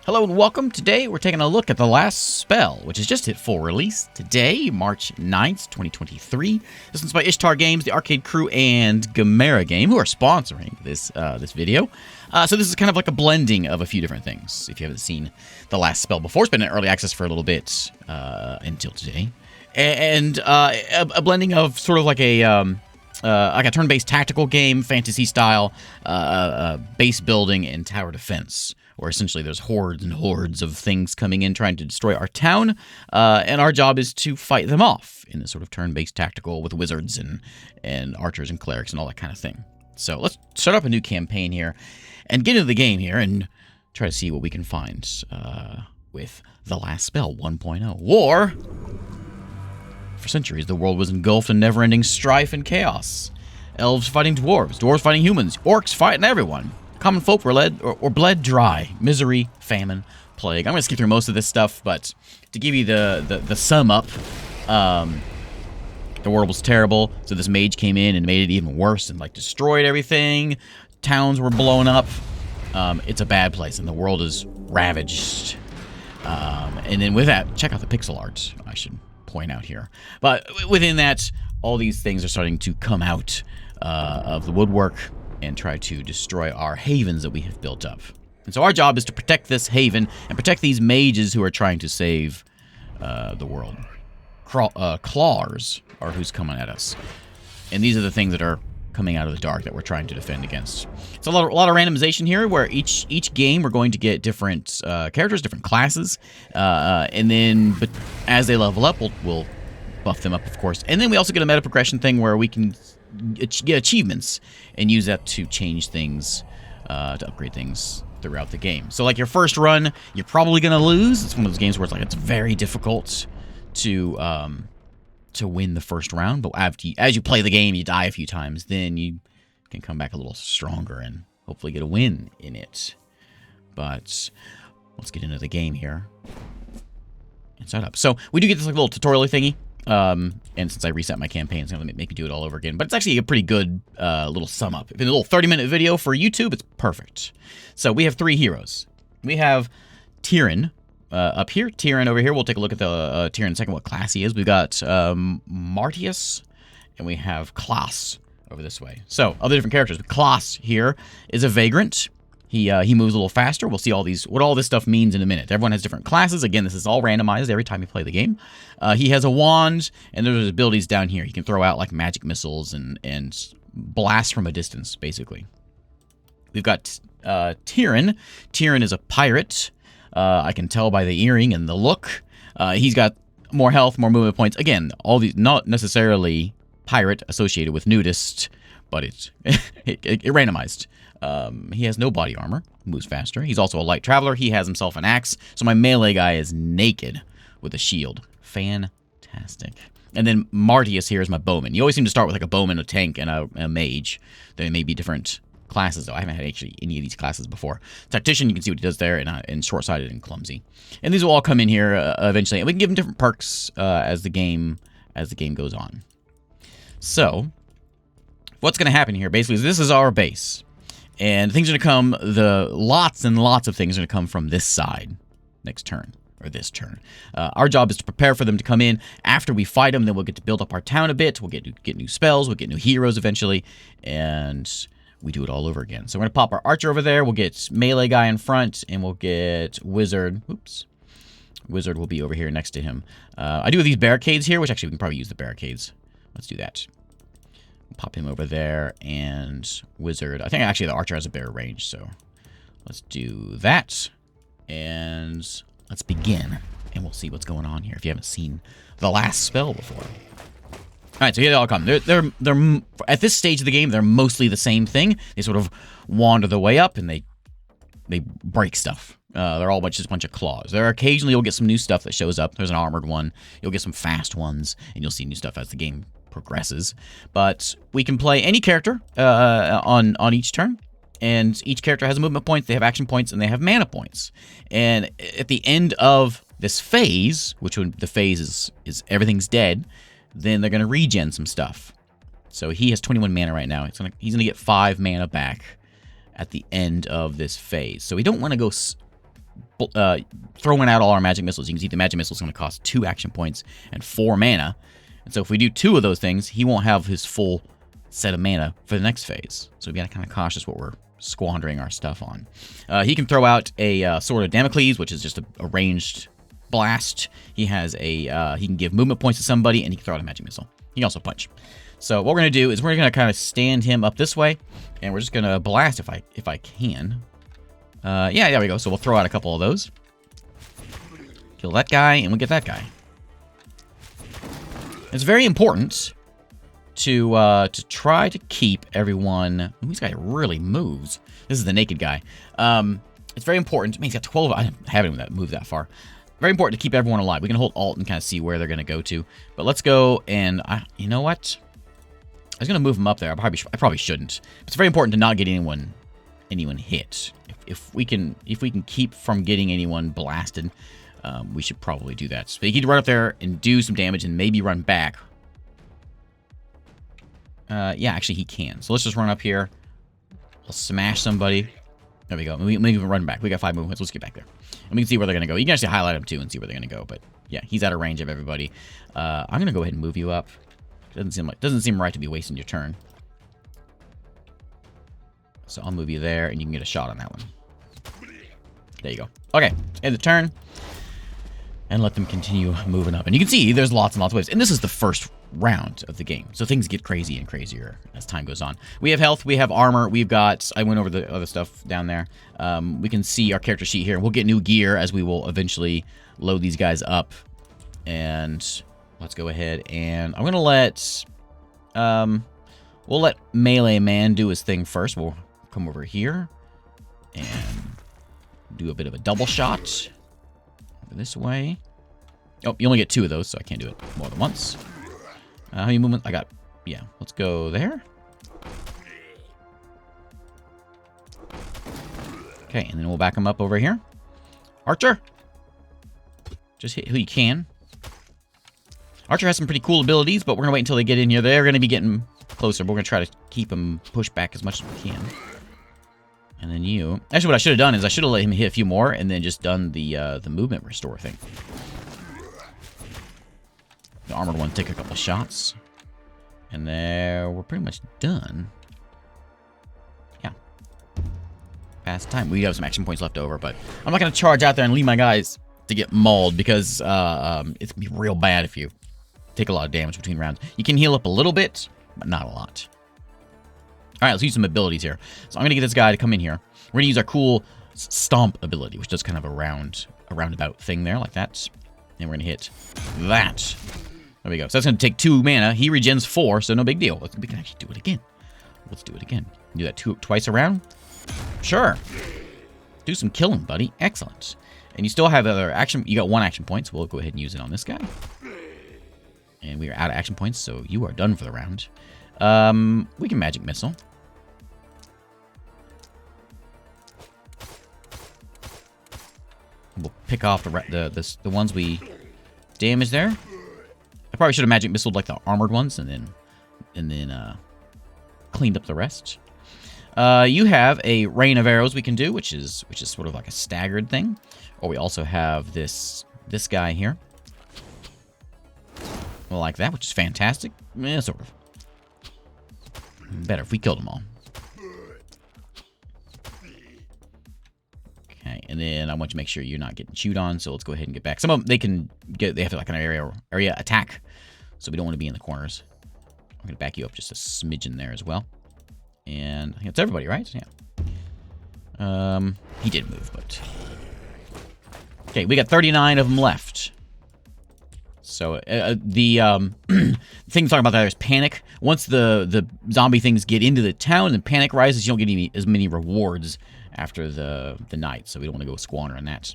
Hello and welcome. Today we're taking a look at The Last Spell, which has just hit full release today, March 9th, 2023. This one's by Ishtar Games, the Arcade Crew, and Gamera Game, who are sponsoring this video. So this is kind of like a blending of a few different things. If you haven't seen The Last Spell before, it's been in early access for a little bit until today. And a blending of sort of like a turn-based tactical game, fantasy style, base building, and tower defense, where essentially there's hordes and hordes of things coming in trying to destroy our town, and our job is to fight them off in this sort of turn-based tactical with wizards and archers and clerics and all that kind of thing. So let's start up a new campaign here and get into the game here and try to see what we can find with The Last Spell 1.0. War! For centuries, the world was engulfed in never-ending strife and chaos. Elves fighting dwarves, dwarves fighting humans, orcs fighting everyone. Common folk were led or bled dry. Misery, famine, plague. I'm going to skip through most of this stuff, but to give you the sum up, the world was terrible, so this mage came in and made it even worse and, like, destroyed everything. Towns were blown up. It's a bad place, and the world is ravaged. And then with that, check out the pixel art, I should point out here. But within that, all these things are starting to come out of the woodwork and try to destroy our havens that we have built up. And so our job is to protect this haven and protect these mages who are trying to save the world. Claws are who's coming at us. And these are the things that are coming out of the dark that we're trying to defend against. It's a lot of randomization here, where each game we're going to get different characters, different classes, and then but as they level up, we'll buff them up, of course. And then we also get a meta progression thing where we can get achievements and use that to change things, to upgrade things throughout the game. So like your first run, you're probably going to lose. It's one of those games where it's very difficult to win the first round, but as you play the game, you die a few times, then you can come back a little stronger and hopefully get a win in it. But let's get into the game here and start up. So we do get this little tutorial thingy. And since I reset my campaign, it's going to make me do it all over again. But it's actually a pretty good little sum up. In a little 30-minute video for YouTube, it's perfect. So we have three heroes. We have Tyrion up here. Tyrion over here. We'll take a look at the Tyrion in a second, what class he is. We've got Martius, and we have Klaus over this way. So other different characters. Klaus here is a vagrant. He moves a little faster. We'll see what all this stuff means in a minute. Everyone has different classes. Again, this is all randomized every time you play the game. He has a wand, and there's abilities down here. He can throw out like magic missiles and blast from a distance, basically. We've got Tyrion. Tyrion is a pirate. I can tell by the earring and the look. He's got more health, more movement points. Again, all these not necessarily pirate associated with nudist, but it randomized. He has no body armor, moves faster. He's also a light traveler. He has himself an axe. So my melee guy is naked with a shield. Fantastic. And then Martius here is my bowman. You always seem to start with like a bowman, a tank, and a mage. They may be different classes, though. I haven't had actually any of these classes before. Tactician, you can see what he does there, and short-sighted and clumsy. And these will all come in here eventually. And we can give them different perks as the game goes on. So what's going to happen here basically is this is our base. And things are going to come, lots and lots of things are going to come from this side next turn, or this turn. Our job is to prepare for them to come in. After we fight them, then we'll get to build up our town a bit. We'll get new spells, we'll get new heroes eventually, and we do it all over again. So we're going to pop our archer over there, we'll get melee guy in front, and we'll get wizard. Oops. Wizard will be over here next to him. I do have these barricades here, which actually we can probably use the barricades. Let's do that. Pop him over there, and wizard. I think actually the archer has a better range, so let's do that. And let's begin, and we'll see what's going on here if you haven't seen The Last Spell before. All right, so here they all come. They're at this stage of the game, they're mostly the same thing. They sort of wander their way up, and they break stuff. They're all just a bunch of claws. Occasionally you'll get some new stuff that shows up. There's an armored one. You'll get some fast ones, and you'll see new stuff as the game progresses. But we can play any character on each turn, and each character has a movement point, they have action points, and they have mana points. And at the end of this phase, which the phase is everything's dead, then they're going to regen some stuff. So he has 21 mana right now. He's gonna get 5 mana back at the end of this phase. So we don't want to go throwing out all our magic missiles. You can see the magic missile is going to cost 2 action points and 4 mana. And so if we do 2 of those things, he won't have his full set of mana for the next phase. So we got to kind of cautious what we're squandering our stuff on. He can throw out a Sword of Damocles, which is just a ranged blast. He has a he can give movement points to somebody, and he can throw out a magic missile. He can also punch. So what we're gonna do is we're gonna kind of stand him up this way, and we're just gonna blast if I can. Yeah, there we go. So we'll throw out a couple of those. Kill that guy, and we'll get that guy. It's very important to try to keep everyone. Ooh, this guy really moves. This is the naked guy. It's very important. I mean, he's got 12. I haven't moved that far. Very important to keep everyone alive. We can hold Alt and kind of see where they're going to go to. But let's go and you know what? I was going to move him up there. I probably shouldn't. It's very important to not get anyone hit. If we can keep from getting anyone blasted, we should probably do that. So he can run up there and do some damage and maybe run back. Yeah, actually he can. So let's just run up here. We'll smash somebody. There we go. We can run back. We got 5 movements. Let's get back there. And we can see where they're going to go. You can actually highlight them too and see where they're going to go. But yeah, he's out of range of everybody. I'm going to go ahead and move you up. Doesn't seem right to be wasting your turn. So I'll move you there, and you can get a shot on that one. There you go. Okay, end the turn. And let them continue moving up. And you can see there's lots and lots of waves. And this is the first round of the game. So things get crazy and crazier as time goes on. We have health. We have armor. We've got... I went over the other stuff down there. We can see our character sheet here. We'll get new gear as we will eventually load these guys up. And let's go ahead. And I'm going to let... we'll let Melee Man do his thing first. We'll come over here. And do a bit of a double shot. This way. Oh, you only get 2 of those, so I can't do it more than once. How many movements? I got... Yeah, let's go there. Okay, and then we'll back him up over here. Archer! Just hit who you can. Archer has some pretty cool abilities, but we're going to wait until they get in here. They're going to be getting closer, but we're going to try to keep them pushed back as much as we can. And then you... Actually, what I should have done is I should have let him hit a few more and then just done the movement restore thing. The armored one take a couple shots. And there we're pretty much done. Yeah. Past time. We have some action points left over, but I'm not going to charge out there and leave my guys to get mauled because it's going to be real bad if you take a lot of damage between rounds. You can heal up a little bit, but not a lot. All right, let's use some abilities here. So I'm going to get this guy to come in here. We're going to use our cool Stomp ability, which does kind of a roundabout thing there, like that. And we're going to hit that. There we go. So that's going to take 2 mana. He regens 4, so no big deal. We can actually do it again. Let's do it again. Do that twice around? Sure. Do some killing, buddy. Excellent. And you still have other action. You got 1 action point, so we'll go ahead and use it on this guy. And we are out of action points, so you are done for the round. We can magic missile. We'll pick off the ones we damaged there. I probably should have magic missiled like the armored ones, and then cleaned up the rest. You have a rain of arrows we can do, which is sort of like a staggered thing. Or we also have this guy here. Well, like that, which is fantastic. Yeah, sort of. Better if we killed them all. Okay, and then I want you to make sure you're not getting chewed on, so let's go ahead and get back. Some of them, they have like an area attack, so we don't want to be in the corners. I'm going to back you up just a smidgen there as well. And I think that's everybody, right? Yeah. He did move, but... Okay, we got 39 of them left. So, the thing to talk about there is panic. Once the zombie things get into the town and panic rises, you don't get as many rewards after the night. So we don't want to go squandering that.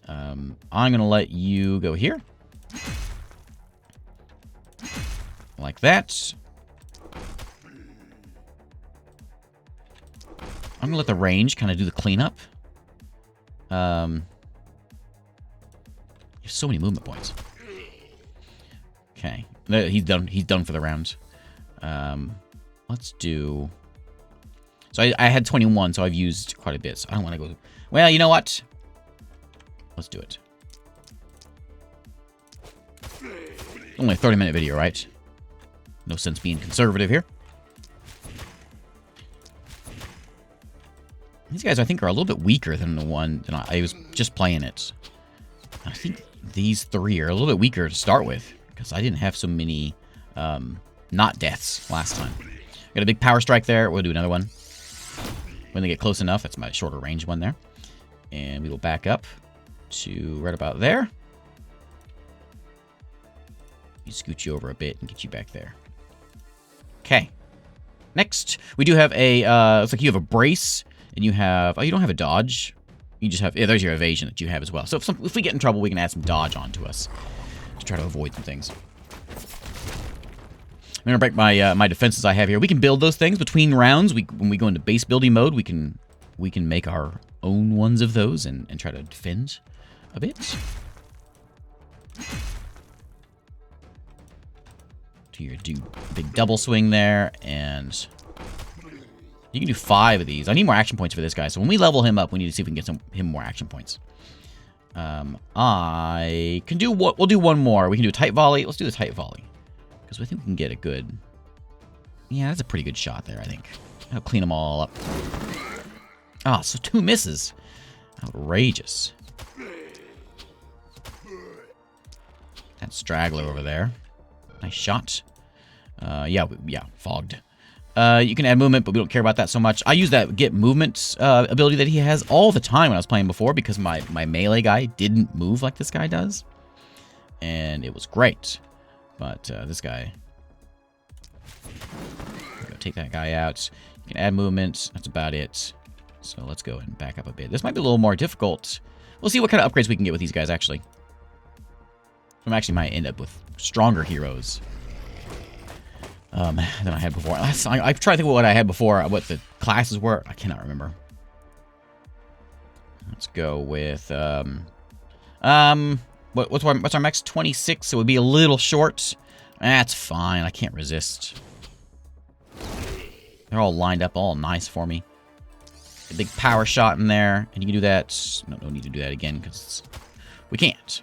I'm going to let you go here. Like that. I'm going to let the range kind of do the cleanup. You have so many movement points. Okay, he's done. He's done for the round. Let's do. So I had 21, so I've used quite a bit. So I don't want to go. Well, you know what? Let's do it. Only a 30-minute video, right? No sense being conservative here. These guys, I think, are a little bit weaker than the one that I was just playing it. I think these three are a little bit weaker to start with, because I didn't have so many not deaths last time. Got a big power strike there. We'll do another one when they get close enough. That's my shorter range one there. And we will back up to right about there. You scoot you over a bit and get you back there. Okay. Next, we do have a, looks like you have a brace, and you have, oh, you don't have a dodge. You just have, yeah, there's your evasion that you have as well. So if we get in trouble, we can add some dodge onto us to try to avoid some things. I'm gonna break my my defenses I have here. We can build those things between rounds. When we go into base building mode, we can make our own ones of those and try to defend a bit. Do your big double swing there, and you can do 5 of these. I need more action points for this guy, so when we level him up, we need to see if we can get him more action points. I can do what? We'll do one more. We can do a tight volley. Let's do the tight volley, because I think we can get a good. Yeah, that's a pretty good shot there, I think. I'll clean them all up. Ah, so 2 misses. Outrageous. That straggler over there. Nice shot. Yeah, fogged. You can add movement, but we don't care about that so much. I use that get movement ability that he has all the time when I was playing before, because my melee guy didn't move like this guy does. And it was great. But this guy... Go take that guy out. You can add movement. That's about it. So let's go and back up a bit. This might be a little more difficult. We'll see what kind of upgrades we can get with these guys, actually. I actually might end up with stronger heroes than I had before. I try to think of what I had before, what the classes were. I cannot remember. Let's go with what's our max? 26. So it would be a little short. That's fine. I can't resist. They're all lined up, all nice for me. A big power shot in there, and you can do that. No need to do that again because we can't.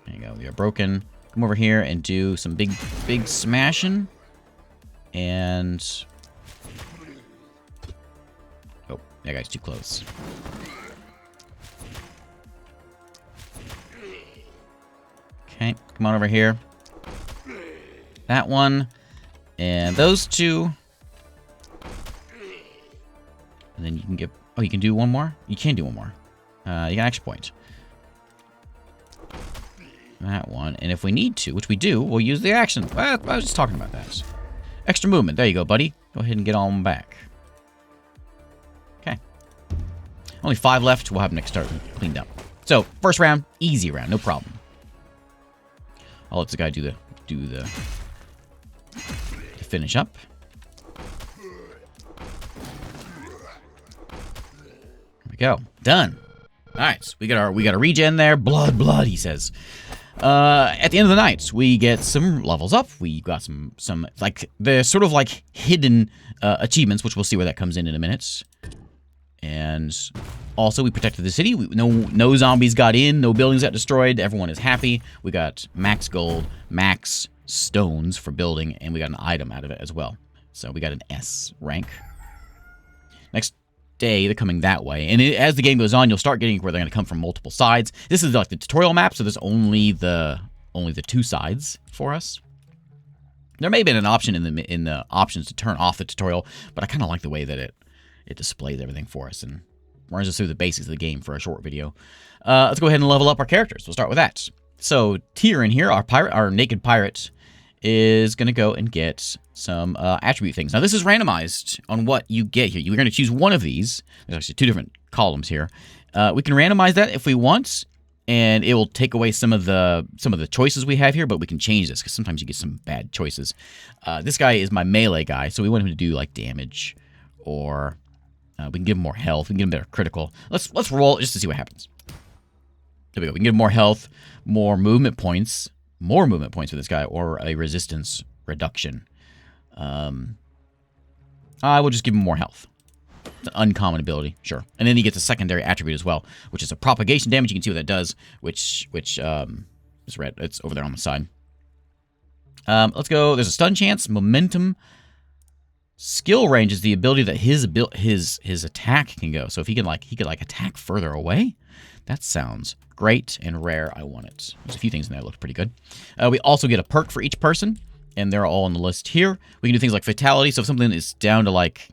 There you go. We are broken. Come over here and do some big smashing. And... oh, that guy's too close. Okay, come on over here. That one. And those 2. And then you can get... oh, you can do one more? You can do one more. You got action point. That one. And if we need to, which we do, we'll use the action. I was just talking about that. Extra movement. There you go, buddy. Go ahead and get on back. Okay. Only 5 left. We'll have next start cleaned up. So, first round, easy round. No problem. I'll let the guy do the finish up. There we go. Done. All right. So we got a regen there. Blood, he says. At the end of the night, we get some levels up. We got some like the sort of like hidden achievements, which we'll see where that comes in a minute. And also, we protected the city. No zombies got in. No buildings got destroyed. Everyone is happy. We got max gold, max stones for building, and we got an item out of it as well. So we got an S rank. Next day, they're coming that way. And as the game goes on, you'll start getting where they're going to come from multiple sides. This is like the tutorial map, so there's only the 2 sides for us. There may have been an option in the options to turn off the tutorial, but I kind of like the way that it displays everything for us and runs us through the basics of the game for a short video. Let's go ahead and level up our characters. We'll start with that. So Tyr in here, our naked pirate, is going to go and get some attribute things. Now, this is randomized on what you get here. You're going to choose one of these. There's actually 2 different columns here. We can randomize that if we want, and it will take away some of the choices we have here, but we can change this, because sometimes you get some bad choices. This guy is my melee guy, so we want him to do, like, damage, or we can give him more health. We can give him better critical. Let's roll just to see what happens. There we go. We can give him more health, more movement points for this guy, or a resistance reduction. I will just give him more health. It's an uncommon ability, sure. And then he gets a secondary attribute as well, which is a propagation damage. You can see what that does, which is red. It's over there on the side. Let's go. There's a stun chance, momentum. Skill range is the ability that his attack can go. So if he could attack further away, that sounds great and rare. I want it. There's a few things in there that look pretty good. We also get a perk for each person, and they're all on the list here. We can do things like fatality. So if something is down to like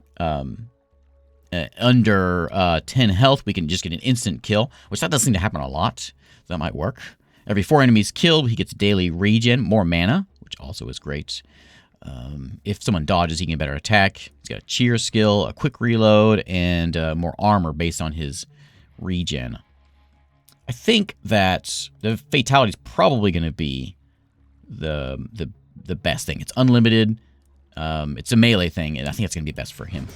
under 10 health, we can just get an instant kill, which that does seem to happen a lot. So that might work. Every 4 enemies killed, he gets daily regen, more mana, which also is great. If someone dodges, he can get better attack. He's got a cheer skill, a quick reload, and more armor based on his regen. I think that the fatality is probably going to be the best thing. It's unlimited. It's a melee thing, and I think it's going to be best for him.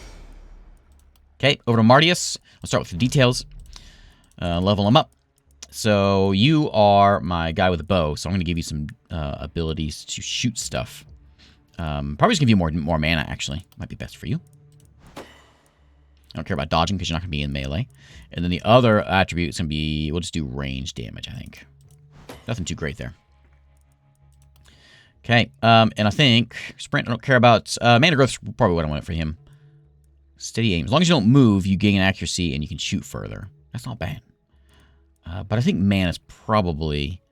Okay, over to Martius. Let's start with the details. Level him up. So you are my guy with a bow, so I'm going to give you some abilities to shoot stuff. Probably just give you more mana, actually. Might be best for you. I don't care about dodging because you're not going to be in melee. And then the other attribute is going to be, we'll just do range damage, I think. Nothing too great there. Okay, and I think sprint, I don't care about. Mana growth is probably what I want for him. Steady aim. As long as you don't move, you gain accuracy and you can shoot further. That's not bad. But I think mana is probably,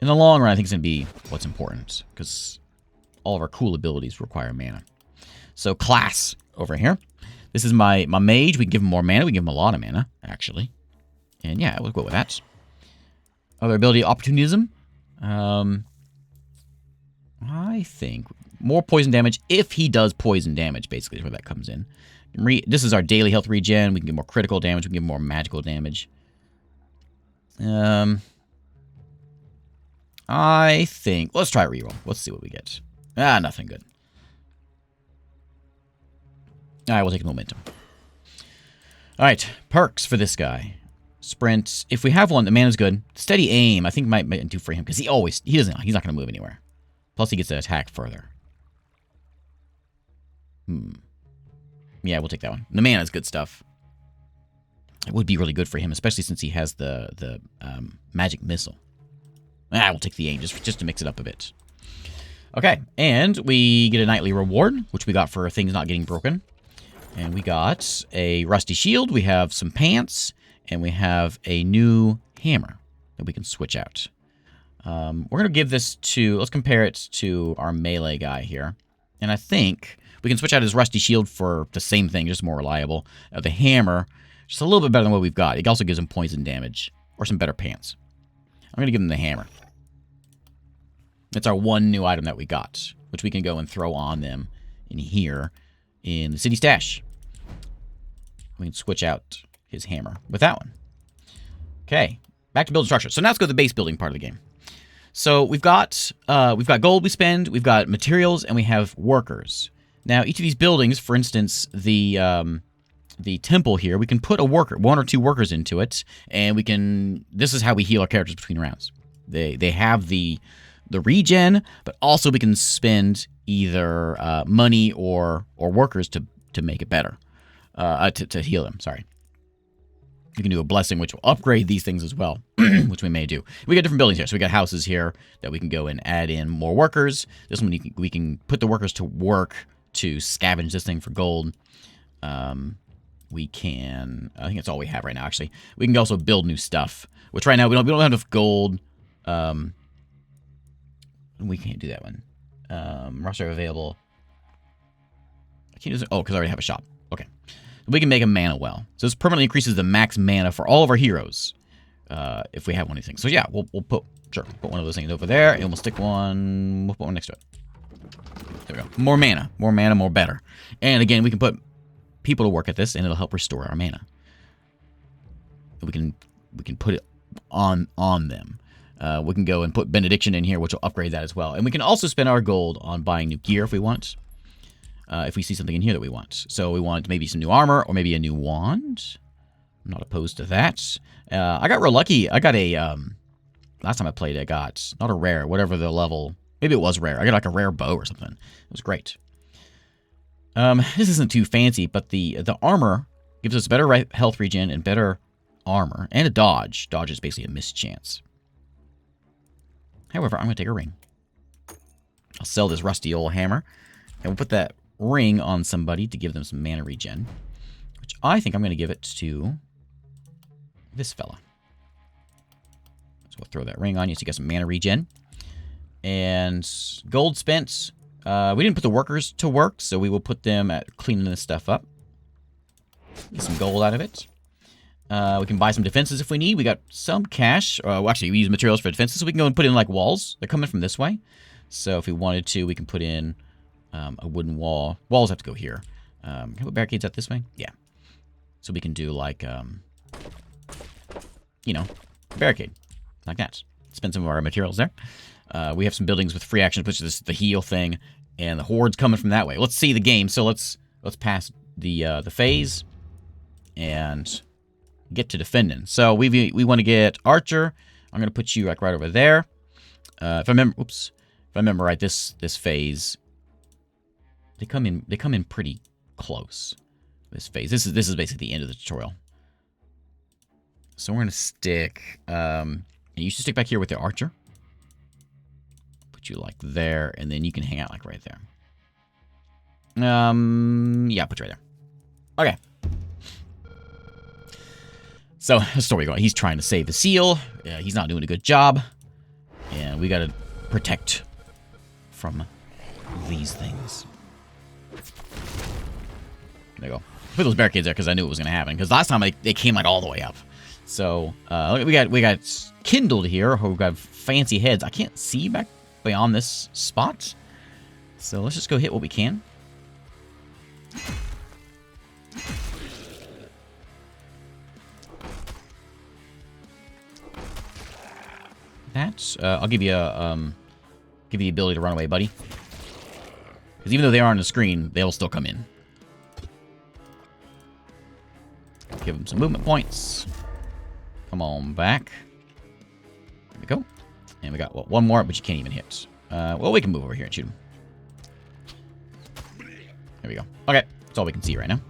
in the long run, I think it's going to be what's important. Because all of our cool abilities require mana. So class over here. This is my mage. We can give him more mana. We can give him a lot of mana, actually. And yeah, we'll go with that. Other ability, opportunism. I think more poison damage if he does poison damage, basically, is where that comes in. This is our daily health regen. We can get more critical damage. We can get more magical damage. I think, let's try a reroll. Let's see what we get. Nothing good. All right, we'll take momentum. All right, perks for this guy. Sprint. If we have one, the mana's good. Steady aim, I think might do for him because he's not going to move anywhere. Plus, he gets to attack further. Yeah, we'll take that one. The mana's good stuff. It would be really good for him, especially since he has the magic missile. We'll take the aim just to mix it up a bit. Okay, and we get a nightly reward, which we got for things not getting broken. And we got a rusty shield, we have some pants, and we have a new hammer that we can switch out. We're going to give this to, let's compare it to our melee guy here. And I think we can switch out his rusty shield for the same thing, just more reliable. The hammer, just a little bit better than what we've got. It also gives him poison damage, or some better pants. I'm going to give him the hammer. That's our one new item that we got, which we can go and throw on them in here in the city stash. We can switch out his hammer with that one. Okay, back to building structure. So now let's go to the base building part of the game. So we've got gold we spend, we've got materials, and we have workers. Now each of these buildings, for instance, the temple here, we can put one or two workers into it, and we can. This is how we heal our characters between rounds. They have the regen, but also we can spend either money or workers to make it better, to heal them. Sorry. You can do a blessing, which will upgrade these things as well, which we may do. We got different buildings here. So we got houses here that we can go and add in more workers. This one, we can put the workers to work to scavenge this thing for gold. We can, I think that's all we have right now, actually. We can also build new stuff, which right now we don't have enough gold. We can't do that one. Roster available. I can't do this. Oh, because I already have a shop. Okay. We can make a mana well. So this permanently increases the max mana for all of our heroes. If we have one of these things. So yeah, we'll put one of those things over there, and we'll stick one. We'll put one next to it. There we go. More mana, more better. And again, we can put people to work at this, and it'll help restore our mana. We can put it on them. We can go and put benediction in here, which will upgrade that as well. And we can also spend our gold on buying new gear if we want. If we see something in here that we want. So we want maybe some new armor or maybe a new wand. I'm not opposed to that. I got real lucky. I got a, last time I played, I got, not a rare, whatever the level, maybe it was rare. I got like a rare bow or something. It was great. This isn't too fancy, but the armor Gives us better health regen and better armor. And a dodge. Dodge is basically a mischance. However, I'm going to take a ring. I'll sell this rusty old hammer. And we'll put that ring on somebody to give them some mana regen. Which I think I'm going to give it to this fella. So we'll throw that ring on you so you get some mana regen. And gold spent. We didn't put the workers to work, so we will put them at cleaning this stuff up. Get some gold out of it. We can buy some defenses if we need. We got some cash. Well, actually, we use materials for defenses, so we can go and put in, like, walls. They're coming from this way. So if we wanted to, we can put in a wooden wall. Walls have to go here. Can we put barricades out this way? Yeah. So we can do, like, you know, a barricade. Like that. Spend some of our materials there. We have some buildings with free action, which is the heal thing, and the hordes coming from that way. Let's see the game. So let's pass the phase and get to defending. So we want to get Archer. I'm gonna put you like right over there. If I remember right, this phase they come in pretty close. This phase. This is basically the end of the tutorial. So we're gonna stick. You should stick back here with the Archer. Put you like there, and then you can hang out like right there. Yeah, put you right there. Okay. So, the story going. He's trying to save the seal. He's not doing a good job. And we gotta protect from these things. There you go. Put those barricades there because I knew it was gonna happen. Because last time they came like all the way up. So, we got kindled here. Who got fancy heads. I can't see back beyond this spot. So let's just go hit what we can. That I'll give you the ability to run away, buddy. Because even though they are on the screen, they'll still come in. Give them some movement points. Come on back. There we go. And we got, well, one more, but you can't even hit. Well, we can move over here and shoot him. There we go. Okay, that's all we can see right now.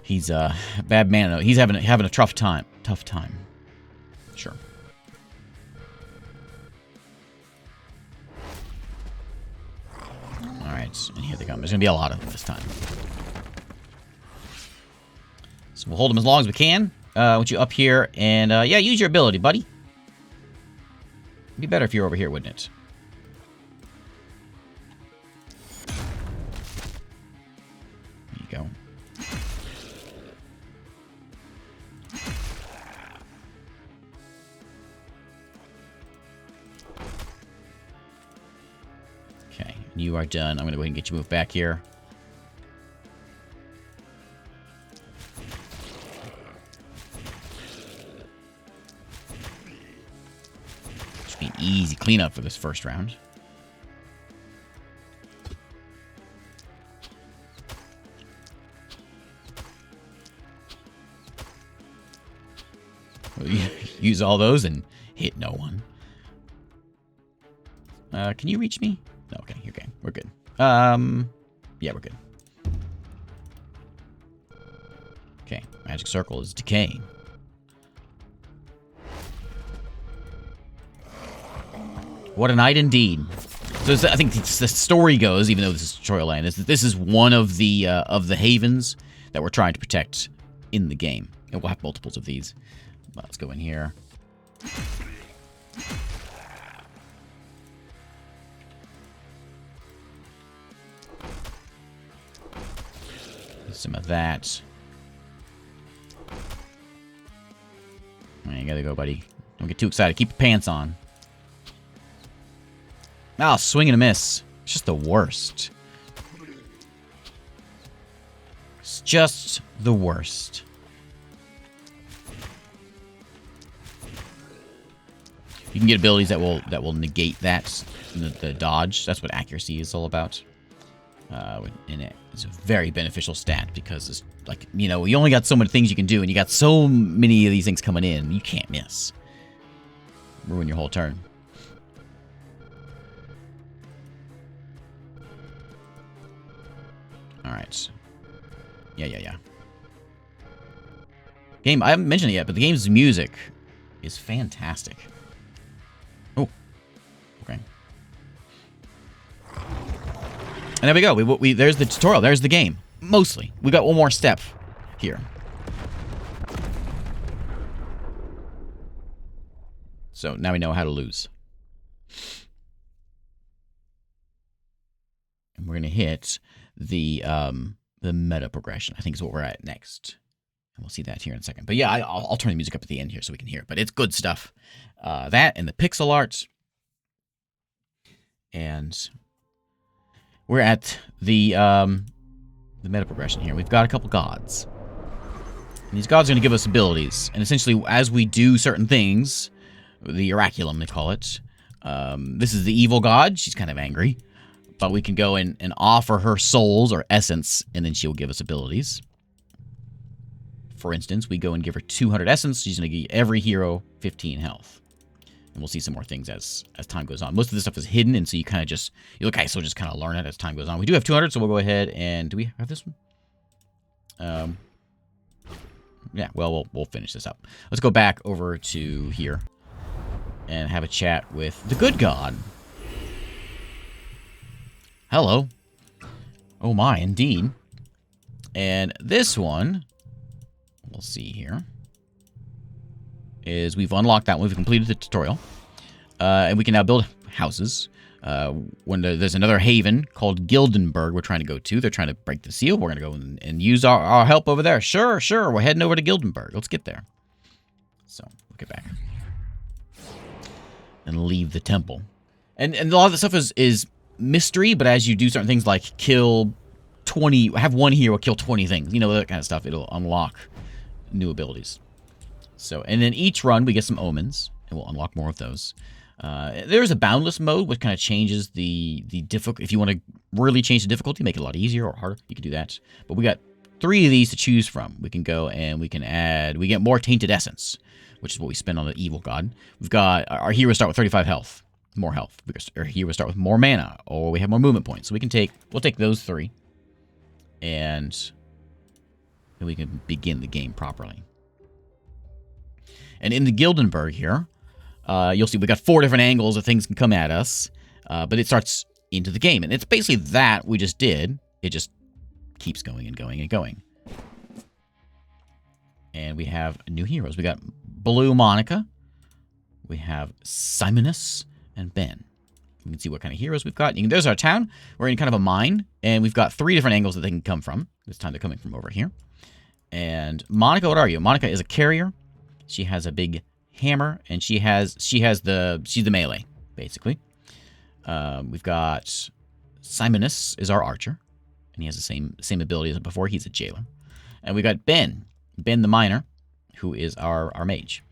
He's a bad man, though. He's having a tough time. Sure. Alright, and here they come. There's going to be a lot of them this time. So we'll hold them as long as we can. I want you up here, and yeah, use your ability, buddy. It'd be better if you were over here, wouldn't it? There you go. Okay, you are done. I'm going to go ahead and get you moved back here. Easy cleanup for this first round. Use all those and hit no one. Can you reach me? No, okay, you're okay. We're good. Yeah, we're good. Okay, magic circle is decaying. What a night indeed. So I think the story goes, even though this is tutorial land, this is one of the havens that we're trying to protect in the game. And we'll have multiples of these. But let's go in here. Some of that. All right, you gotta go, buddy. Don't get too excited. Keep your pants on. Oh, swing and a miss. It's just the worst. It's just the worst. You can get abilities that will negate that, the dodge. That's what accuracy is all about. And it's a very beneficial stat because it's like, you know, you only got so many things you can do, and you got so many of these things coming in, you can't miss. Ruin your whole turn. Alright. Yeah. Game, I haven't mentioned it yet, but the game's music is fantastic. Oh, okay. And there we go. There's the tutorial. There's the game. Mostly. We got one more step here. So now we know how to lose. And we're going to hit the meta progression, I think is what we're at next. And we'll see that here in a second. But yeah, I'll turn the music up at the end here so we can hear it. But it's good stuff. That and the pixel art. And we're at the meta progression here. We've got a couple gods. And these gods are going to give us abilities. And essentially, as we do certain things, the oraculum, they call it. This is the evil god. She's kind of angry. But we can go and offer her souls or essence, and then she'll give us abilities. For instance, we go and give her 200 essence. She's going to give every hero 15 health. And we'll see some more things as time goes on. Most of this stuff is hidden, and so you kind of just... Okay, so just kind of learn it as time goes on. We do have 200, so we'll go ahead and... Do we have this one? Yeah, well, we'll finish this up. Let's go back over to here and have a chat with the good god. Hello. Oh my, indeed. And this one... We'll see here. Is we've unlocked that one. We've completed the tutorial. And we can now build houses. When there's another haven called Gildenberg we're trying to go to. They're trying to break the seal. We're going to go and use our help over there. Sure. We're heading over to Gildenberg. Let's get there. So, we'll get back. And leave the temple. And a lot of the stuff is mystery, but as you do certain things like kill 20... Have one hero kill 20 things. You know, that kind of stuff. It'll unlock new abilities. So, and then each run we get some omens, and we'll unlock more of those. There's a boundless mode, which kind of changes the difficulty. If you want to really change the difficulty, make it a lot easier or harder, you can do that. But we got 3 of these to choose from. We can go and we can add. We get more tainted essence, which is what we spend on the evil god. We've got our heroes start with 35 health, more health. Our heroes start with more mana, or we have more movement points. So we'll take those 3, and then we can begin the game properly. And in the Gildenberg here, you'll see we got 4 different angles that things can come at us, but it starts into the game. And it's basically that we just did. It just keeps going and going and going. And we have new heroes. We got Blue Monica. We have Simonus and Ben. You can see what kind of heroes we've got. There's our town. We're in kind of a mine, and we've got 3 different angles that they can come from. This time they're coming from over here. And Monica, what are you? Monica is a carrier. She has a big hammer, and she's the melee, basically. We've got Simonus is our archer, and he has the same ability as before. He's a jailer. And we got Ben the miner, who is our mage.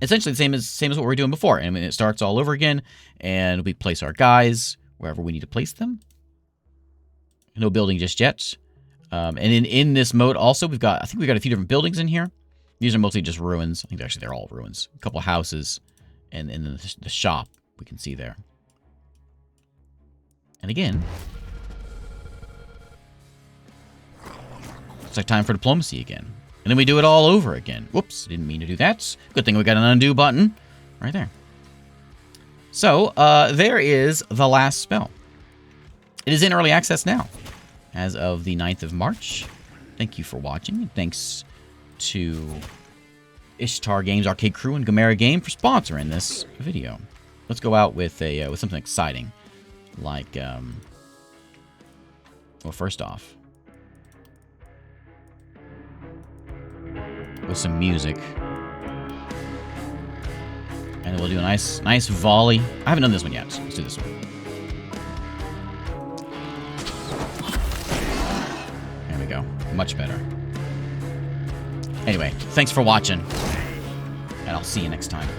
Essentially the same as what we were doing before. And it starts all over again, and we place our guys wherever we need to place them. No building just yet. And in this mode also, I think we've got a few different buildings in here. These are mostly just ruins. I think actually they're all ruins. A couple houses, and then the shop we can see there. And again, it's like time for diplomacy again. And then we do it all over again. Whoops, didn't mean to do that. Good thing we got an undo button right there. So, there is the last spell. It is in early access now, as of the 9th of March. Thank you for watching. Thanks to Ishtar Games Arcade Crew and Gamera Game for sponsoring this video. Let's go out with something exciting, like well, first off, with some music, and we'll do a nice volley. I haven't done this one yet, so let's do this one. There we go, much better. Anyway, thanks for watching, and I'll see you next time.